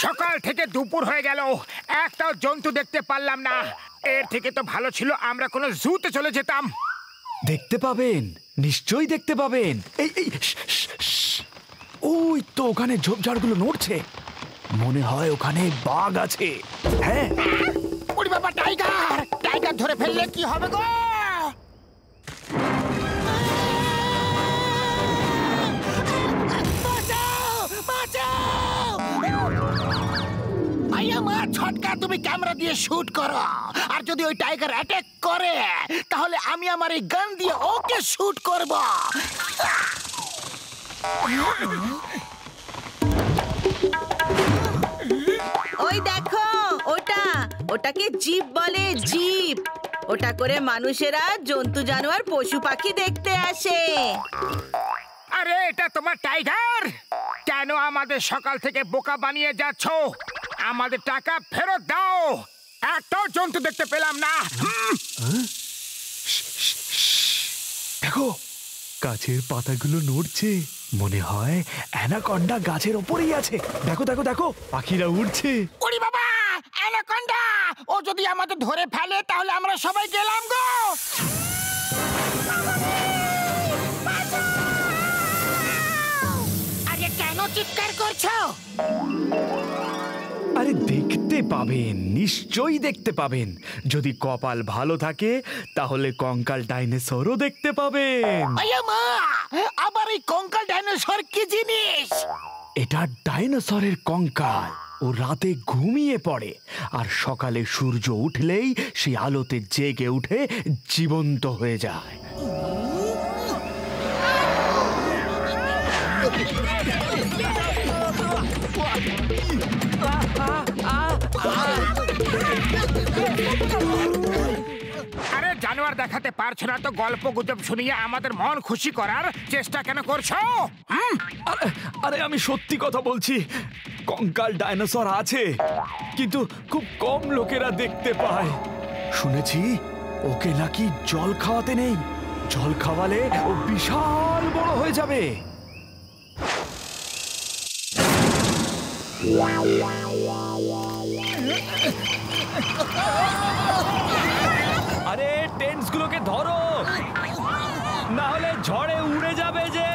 সকাল থেকে দুপুর হয়ে গেল, একটাও জন্তু দেখতে পারলাম না। এর থেকে তো ভালো ছিল আমরা কোনো জুতে চলে যেতাম। দেখতে পাবেন, নিশ্চয়ই দেখতে পাবেন। ওই তো ওখানে ঝোপঝাড়গুলো নড়ছে, মনে হয় ওখানে বাঘ আছে। হ্যাঁ, ওরে বাবা, টাইগার! টাইগার ধরে ফেললে কি হবে গো? ছটকা, তুমি ক্যামেরা দিয়ে শুট করো, আর যদি ওই টাইগার অ্যাটাক করে তাহলে আমি আমার এই গান দিয়ে ওকে শুট করব। ওই দেখো, ওটাকে জিপ বলে, জিপ। ওটা করে মানুষেরা জন্তু জানোয়ার পশু পাখি দেখতে আসে। আরে এটা তোমার টাইগার? কেন আমাদের সকাল থেকে বোকা বানিয়ে যাচ্ছ? আমাদের টাকা ফেরত দাও, একটাও জন্তু দেখতে পেলাম না। দেখো, গাছের পাতাগুলো নড়ছে, মনে হয় অ্যানাকন্ডা গাছের ওপরেই আছে। দেখো দেখো দেখো, পাখিরা উড়ছে। ওরে বাবা, অ্যানাকন্ডা! ও যদি আমাদের ধরে ফেলে তাহলে আমরা সবাই গেলাম গো। আরে কেন চিৎকার করছো? আরে দেখতে পাবেন, নিশ্চয়ই দেখতে পাবেন। যদি কপাল ভালো থাকে তাহলে কঙ্কাল ডাইনোসরও দেখতে পাবেন। মা, আবার এই কঙ্কাল ডাইনোসর কি জিনিস? এটা ডাইনোসরের কঙ্কাল। ও রাতে ঘুমিয়ে পড়ে, আর সকালে সূর্য উঠলেই সেই আলোতে জেগে উঠে জীবন্ত হয়ে যায়। আরে জানোয়ার দেখাতে পারছো না তো গল্প গুজব শুনিয়ে আমাদের মন খুশি করার চেষ্টা কেন করছো? আরে আমি সত্যি কথা বলছি, কঙ্কাল ডাইনোসর আছে, কিন্তু খুব কম লোকেরা দেখতে পায়। শুনেছি ওকে নাকি জল খাওয়াতে নেই, জল খাওয়ালে ও বিশাল বড় হয়ে যাবে। আরে টেন্টসগুলোকে ধরো, না হলে ঝড়ে উড়ে যাবে যে।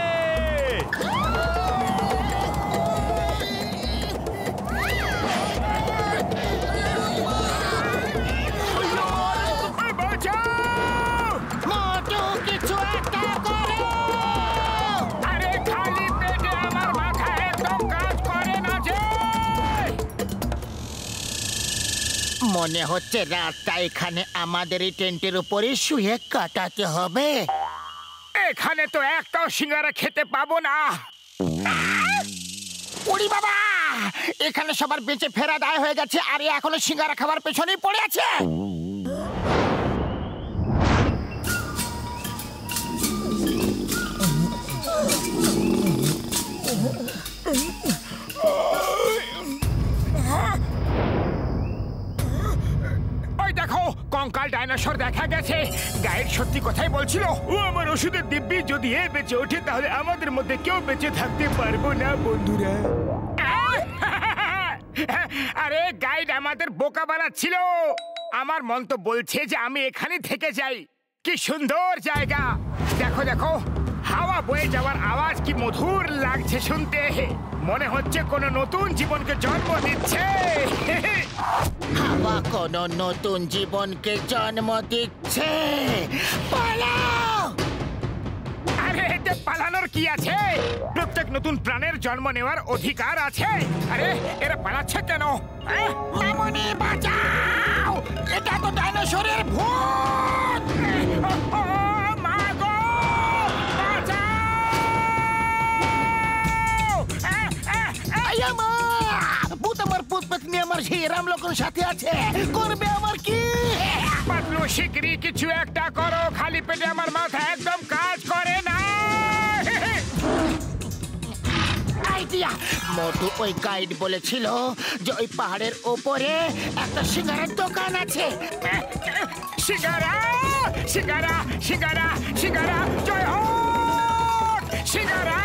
মনে হচ্ছে রাতটা এখানে আমাদের এই টেন্টের উপরে শুয়ে কাটাতে হবে। এখানে তো একটাও সিঙ্গারা খেতে পাবো না। ওরে বাবা, এখানে সবার বেঁচে ফেরা দায় হয়ে গেছে, আর এখনো সিঙ্গারা খাবার পেছনেই পড়ে আছে। দেখো, কঙ্কাল ডাইনোসর দেখা গেছে। গাইড সত্যি কথাই বলছিল। ও আমার ওষুধের দিব্যি, যদি এ বেঁচে ওঠে তাহলে আমাদের মধ্যে কেউ বেঁচে থাকতে পারবো না বন্ধুরা। আরে গাইড আমাদের বোকা বানাচ্ছিল। আমার মন তো বলছে যে আমি এখানে থেকে যাই। কি সুন্দর জায়গা, দেখো দেখো, হাওয়া বয়ে যাওয়ার আওয়াজ কি মধুর লাগছে শুনতে। মনে হচ্ছে কোনো নতুন জীবনকে জন্ম দিচ্ছে। হাওয়া কোনো নতুন জীবনকে জন্ম দিচ্ছে। পালাও! আরে এতে পালানোর কি আছে? প্রত্যেক নতুন প্রাণের জন্ম নেওয়ার অধিকার আছে। আরে এরা পালাচ্ছে কেন? মামুনি বাঁচাও, এটা তো ডাইনোসরের ভূত। মা গো, বাঁচাও! ভূত আমার পুত পত্নী আমার সেই রামলকন সাথে আছে, করবে আমার কি? পাতলু শিগগিরই কিছু একটা করো, খালি পেটে আমার মাথা একদম কাজ করে না। দিয়া। মোটু ওই গাইড বলেছিল যে ওই পাহাড়ের ওপরে একটা সিঙ্গারার দোকান আছে। সিঙ্গারা সিঙ্গারা সিঙ্গারা সিঙ্গারা জয় হোক সিঙ্গারা।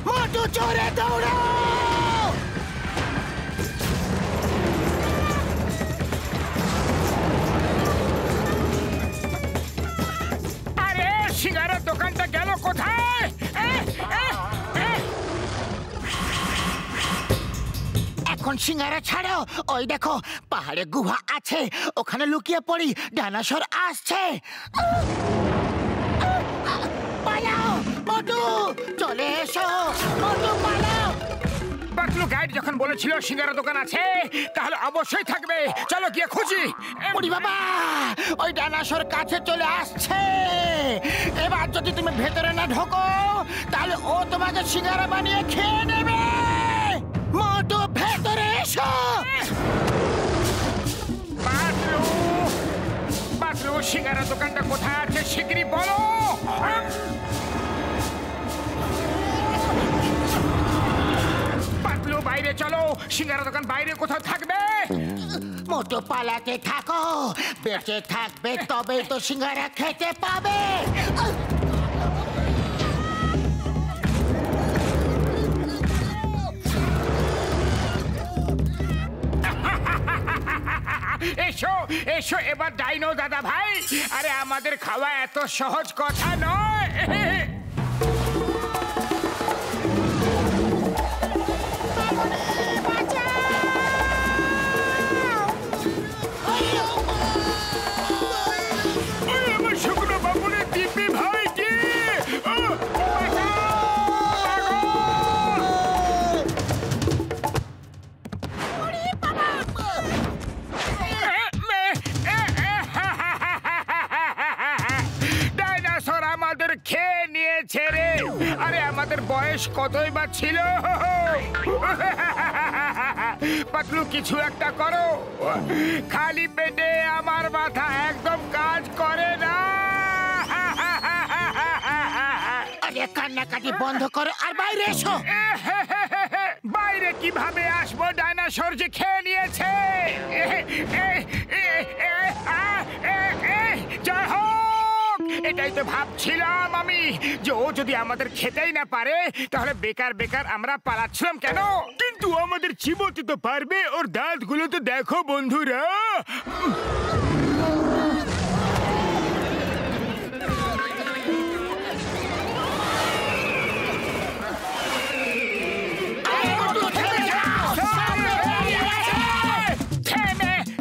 মোটু জোরে দৌড়াও! আরে সিঙ্গারার দোকানটা গেল কোথায়? এখন সিঙ্গারা ছাড়ো, ওই দেখো পাহাড়ে গুহা আছে, ওখানে লুকিয়ে পড়ি, ডাইনোসর আসছে। পালাও মোটু, চলে এসো মোটু, পালাও। পাতলু গাইড যখন বলেছিল সিঙ্গারা দোকান আছে তাহলে অবশ্যই থাকবে, চলো গিয়ে খুঁজি। ওরে বাবা, ওই ডাইনোসর কাছে চলে আসছে। এবার যদি তুমি ভেতরে না ঢোকো তাহলে ও তোমাকে সিঙ্গারা বানিয়ে খেয়ে নেবে। মোটু ভেতরে এসো। পাতলু পাতলু সিঙ্গারা দোকানটা কোথায় আছে শিগগিরই বলো। পাতলু বাইরে চলো, সিঙ্গারা দোকান বাইরে কোথাও থাকবে। মোটু পালাতে থাকো, বেঁচে থাকবে তবেই তো সিঙ্গারা খেতে পাবে। এসো এসো এবার ডাইনো দাদা ভাই, আরে আমাদের খাওয়া এত সহজ কথা নয়। আমার শুকনো বাবুরে দিব্যি ভাই কি ডাইনোসর আমাদের খেয়ে নিয়েছে রে। আরে আমাদের বয়স কতই বা ছিল। পাতলু কিছু একটা করো, খালি পেটে আমার মাথা একদম কাজ করে না। আরে কান্নাকাটি বন্ধ করো আর বাইরে এসো। বাইরে কিভাবে আসবো, ডাইনোসর যে খেয়ে নিয়েছে। জয় হোক, এটাই তো ভাবছিলাম আমি যে ও যদি আমাদের খেতেই না পারে তাহলে বেকার বেকার আমরা পালাচ্ছিলাম কেন। কিন্তু আমাদের চিবোতে তো পারবে, ওর দাঁতগুলো তো দেখো বন্ধুরা।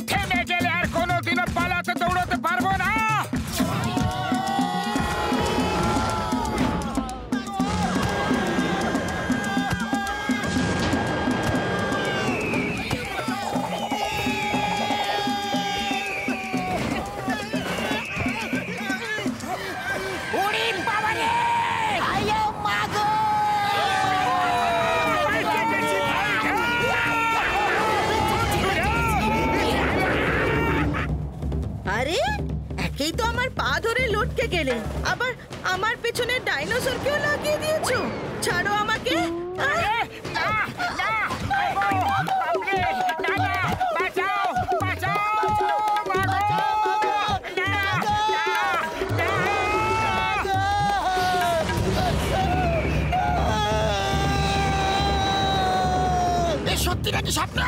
থেমে গেলে আর কোনোদিনও পালাতে দৌড়াতে পারবো না। আরে একেই তো আমার পা ধরে লটকে গেলে, আবার আমার পেছনে ডাইনোসরকেও লাগিয়ে দিয়েছো। ছাড়ো আমাকে। সত্যি নাকি স্বপ্ন?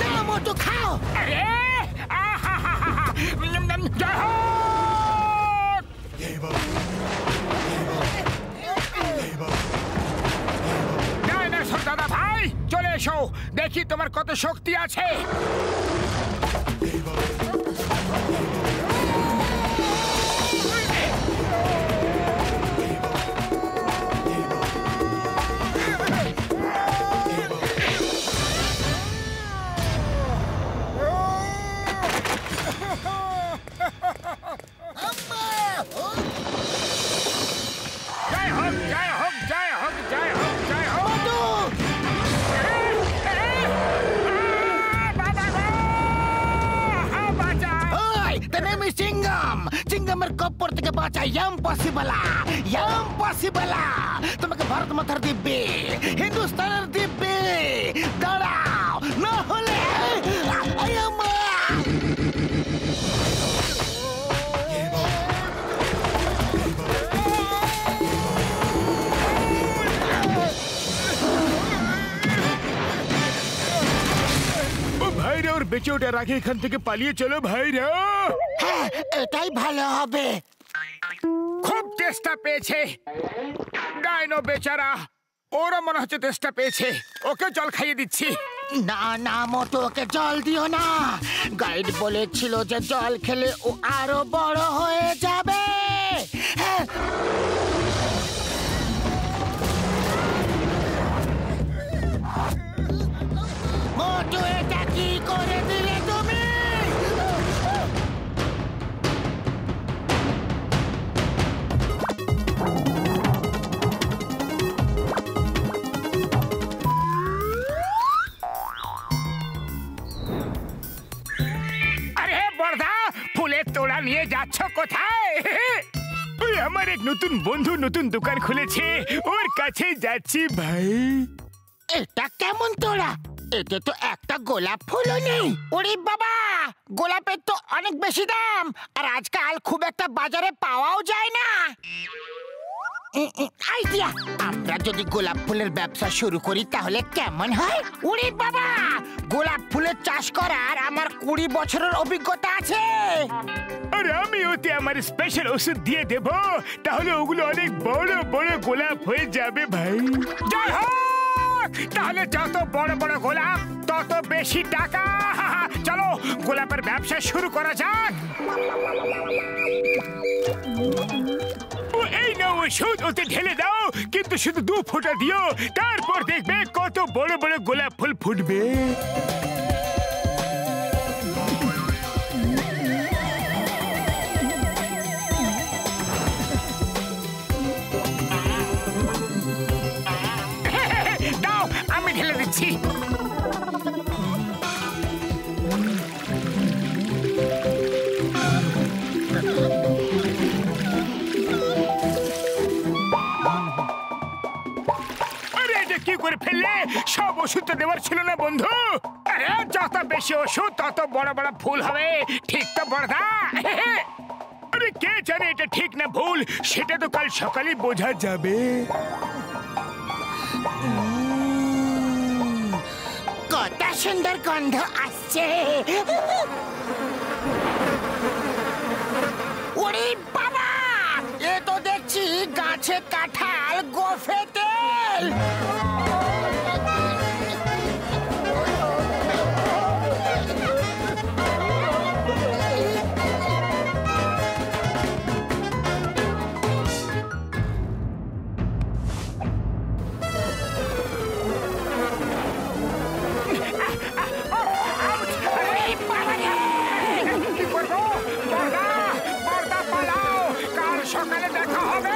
না মোটু খাও। আরে জয় হোক! ডাইনোসর দাদা ভাই চলে এসো, দেখি তোমার কত শক্তি আছে। চিংগামের কপ্পর থেকে বাঁচা ইম্পসিবল তোমাকে ভারত মাতার দিব্যে হিন্দুস্তানের দিব্যে দাঁড়াও না হলে ভাইরা ওর বেঁচে ওঠার আগে এখান থেকে পালিয়ে চলো ভাইরা। হ্যাঁ, এটাই ভালো হবে। খুব চেষ্টা পেয়েছে ডাইনো বেচারা, ওরা মনে হচ্ছে চেষ্টা পেয়েছে। ওকে জল খাইয়ে দিচ্ছি। না না মোটো, ওকে জল দিও না। গাইড বলেছিল যে জল খেলে ও আরো বড় হয়ে যাবে। হ্যাঁ। মোটো, এটা কি করে দিলে তুমি? আরে বড়দা, ফুলের তোড়া নিয়ে যাচ্ছ কোথায়? ওই আমার এক নতুন বন্ধু নতুন দোকান খুলেছে, ওর কাছে যাচ্ছি ভাই। এটা কেমন তোরা? এতে তো একটা গোলাপ ফুলও নেই। ওরে বাবা, গোলাপের তো অনেক বেশি দাম, আর আজকাল খুব একটা বাজারে পাওয়াও যায় না। আইডিয়া, আমরা যদি গোলাপ ফুলের ব্যবসা শুরু করি তাহলে কেমন হয়? ওরে বাবা, গোলাপ ফুলের চাষ করার আমার 20 বছরের অভিজ্ঞতা আছে। আর আমি ওতে আমার স্পেশাল ওষুধ দিয়ে দেব, তাহলে ওগুলো অনেক বড় বড় গোলাপ হয়ে যাবে ভাই। জয় হোক! তাহলে যত বড় বড় গোলাপ তত বেশি টাকা। চলো গোলাপের ব্যবসা শুরু করা যাক। এই নাও ওষুধ, ওতে ঢেলে দাও, কিন্তু শুধু 2 ফোঁটা দিও, তারপর দেখবে কত বড় বড় গোলাপ ফুল ফুটবে। দাও, আমি ঢেলে দিচ্ছি। কি করে ফেললে? সব ওষুধটা দেওয়ার ছিল না বন্ধু। আরে যত বেশি ওষুধ তত বড় বড় ফুল হবে, ঠিক তো বড়দা? আরে কে জানে এটা ঠিক না ভুল, সেটা তো কাল সকালে বোঝা যাবে। কত সুন্দর গন্ধ আসছে। ওরে বাবা, এ তো দেখছি গাছে কাঁঠাল গোফে তেল। সকালে দেখা হবে।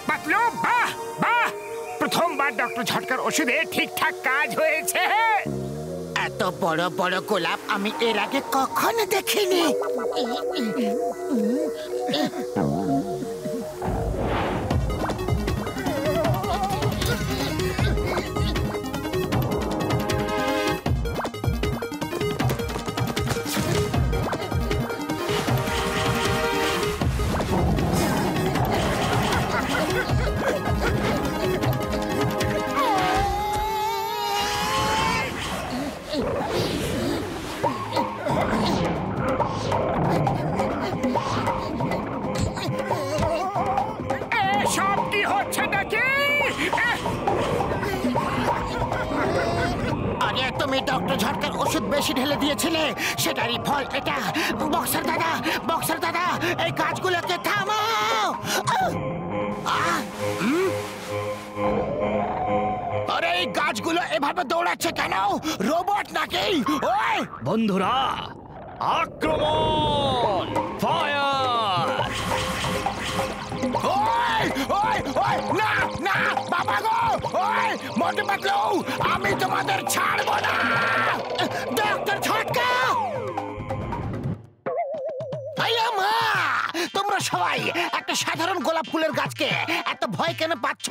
পাতলু, বাহ বাহ, প্রথমবার ডক্টর ঝটকার ওষুধে ঠিকঠাক কাজ হয়েছে। এত বড় বড় গোলাপ আমি এর আগে কখনো দেখিনি। সব কি হচ্ছে নাকি? আরে তুমি ডক্টর ঝটকার ওষুধ বেশি ঢেলে দিয়েছিলে, সেটারই ফল এটা। বক্সার দাদা, এই কাজগুলোকে থামাও। আরে এই গাছগুলো এভাবে দৌড়াচ্ছে কেন? রোবট নাকি? ওই বন্ধুরা, আক্রমণ! ফায়ার! মোটু পাতলু, আমি তোমাদের ছাড়বো না। ডক্টর ছটকা, তোমরা সবাই একটা সাধারণ গোলাপ ফুলের গাছকে এত ভয় কেন পাচ্ছ?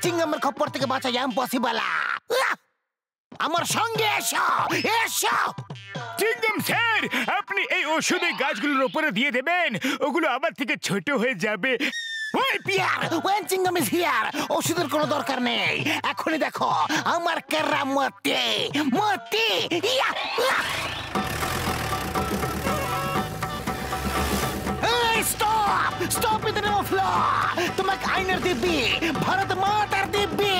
চিংগামের খপ্পর থেকে বাঁচা ইম্পসিবল। আমার সঙ্গে এসো, এসো। চিংগাম স্যার, আপনি এই ওষুধে গাছগুলোর উপরে দিয়ে দেবেন, ওগুলো আবার থেকে ছোট হয়ে যাবে। ওই পিয়ার, when চিংগাম is here, ওষুধের কোনো দরকার নেই। এখনই দেখো আমার কেরামতি, মতি। Stop, stop in the name of law. তোমাকে আইনের দিব্যি, ভারত মাতার দিব্যি।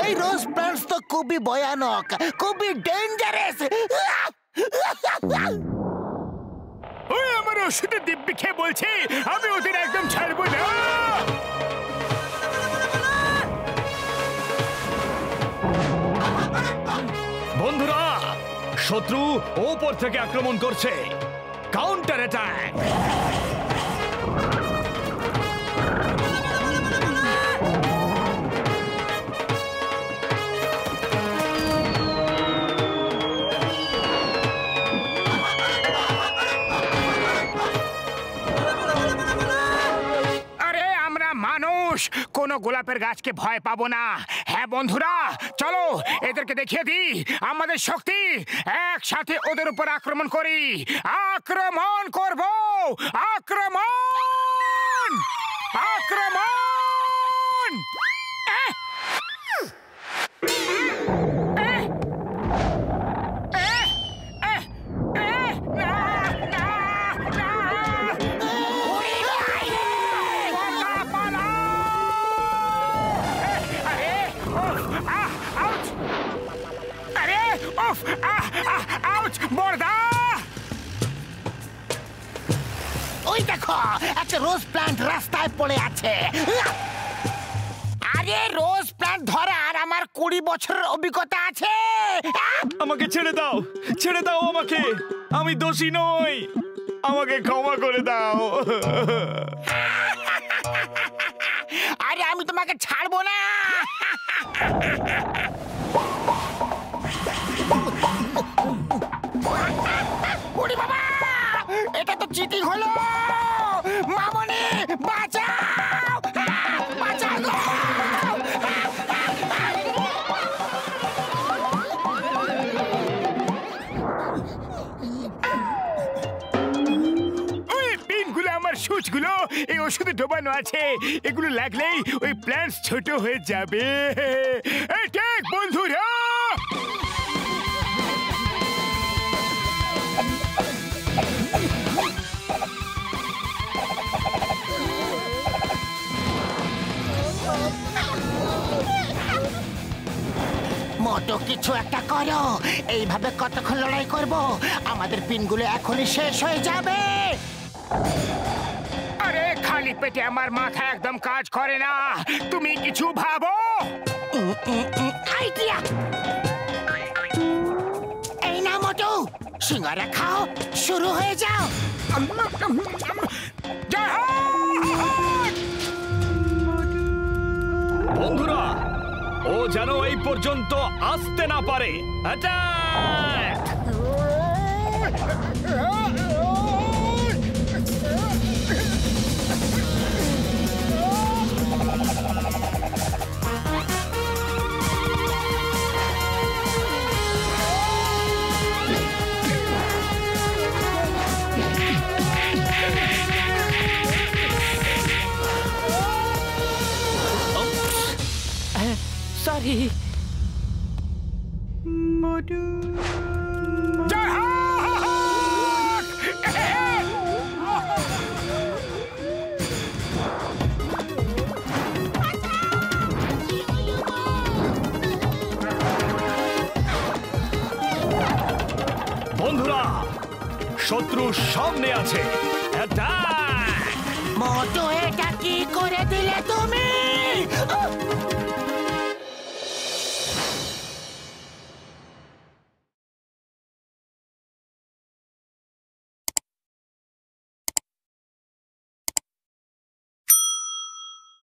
এই রোজ প্ল্যান্টস তো খুবই ভয়ানক, খুবই ডেঞ্জারাস। ওই আমার ওষুধের দিব্যি খেয়ে বলছে আমি ওদের একদম ছাড়বো না। বন্ধুরা, শত্রু ওপর থেকে আক্রমণ করছে। Counter attack. কোনো গোলাপের গাছকে ভয় পাবো না। হ্যাঁ বন্ধুরা, চলো এদেরকে দেখিয়ে দিই আমাদের শক্তি। একসাথে ওদের উপর আক্রমণ করি। আক্রমণ করব, আক্রমণ, আক্রমণ। ওই দেখো একটা রোজ প্ল্যান্ট রাস্তায় পড়ে আছে। আরে রোজ প্ল্যান্ট ধরার আমার 20 বছরের অভিজ্ঞতা আছে। আমাকে ছেড়ে দাও, ছেড়ে দাও আমাকে। আমি দোষী নই, আমাকে ক্ষমা করে দাও। আরে আমি তোমাকে ছাড়বো না। ওরে বাবা, এটা তো চিটিং হলো। মামনি বাঁচাও, বাঁচাও গো। আমার সুচগুলো এই ওষুধে ডোবানো আছে, এগুলো লাগলেই ওই প্ল্যান্টস ছোট হয়ে যাবে। ঠিক বন্ধুরা, মোটো কিছু একটা করো। এইভাবে কতক্ষণ লড়াই করব? আমাদের পিনগুলো এখনই শেষ হয়ে যাবে। আরে খালি পেটে আমার মাথা একদম কাজ করে না, তুমি কিছু ভাবো। আইডিয়া, এই না মোটো, সিঙ্গারা খাও, শুরু হয়ে যাও। বন্ধুরা, ও যেন এই পর্যন্ত আসতে না পারে। অ্যাটাক! সরি মোটু। বন্ধুরা, শত্রু সামনে আছে। অ্যাটাক! মোটু, এটা কি করে দিলে তুমি?